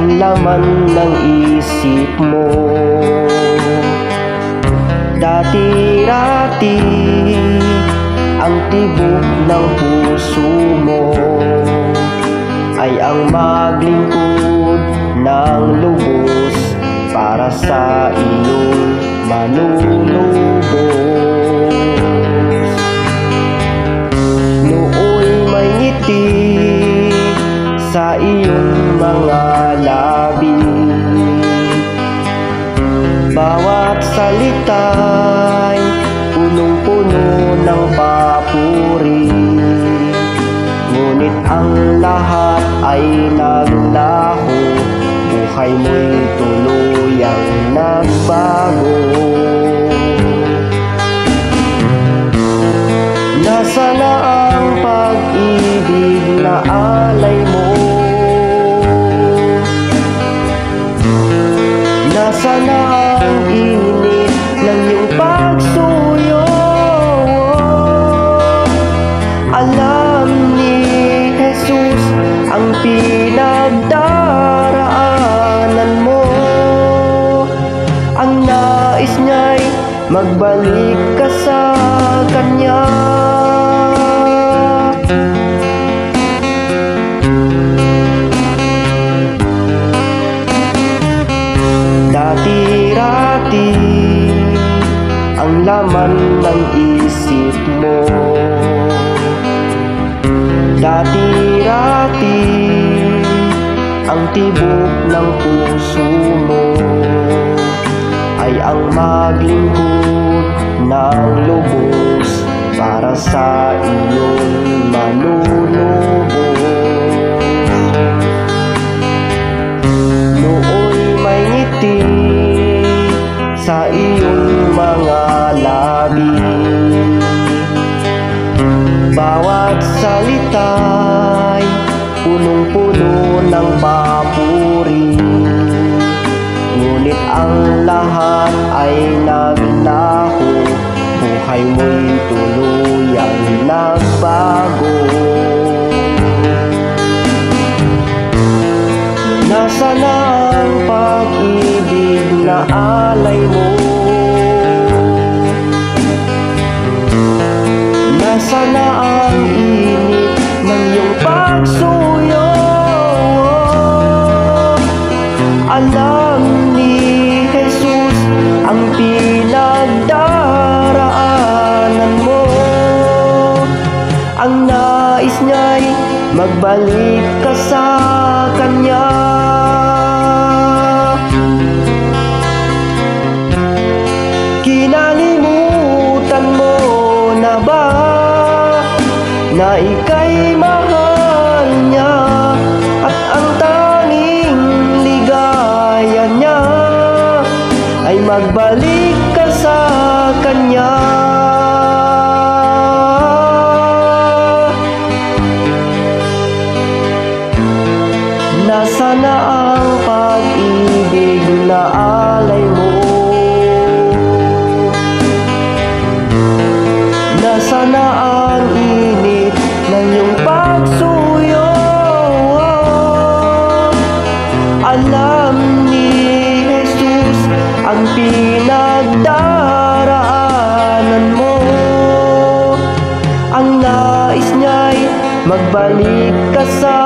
ang laman ng isip mo. Dati-rati ang tibok ng puso mo ay ang maglingkod ng lubos para sa iyong manunubos. Nooy may ngiti sa iyong mga labi, bawat salita'y punong-puno ng papuri. Ngunit ang lahat ay naglaho, buhay mo'y tuluyang nagbago. Nasaan na ang pag-ibig na alay mo? Nasaan na ang init ng iyong pagsuyo? Alam ni Jesus ang pinagdaraanan mo. Ang nais niya'y magbalik ka sa Kanya. Dati-rati ang laman ng isip mo. Dati-rati ang tibok ng puso mo ay ang maglingkod ng lubos para sa iyong manunubos. Nooy may ngiti sa iyong mga labi, bawat salita'y punong-puno ng papuri. Ngunit ang lahat ay naglaho, buhay mo'y tuluyang nagbago. Nasaan na ang pag-ibig na alay mo? Nasaan na ang init ng iyong pagsuyo? Alam ni Jesus ang pinagdaraanan mo. Ang nais niya'y magbalik ka sa Kanya. Kinalimutan mo na ba na ika'y mahal niya at ang tanging ligaya niya ay magbalik ka sa Kanya? Nasaan na ang pag-ibig na alay mo? Nasaan na ang init ng iyong pagsuyo? Alam ni Jesus ang pinagdaraanan mo. Ang nais niya'y magbalik ka sa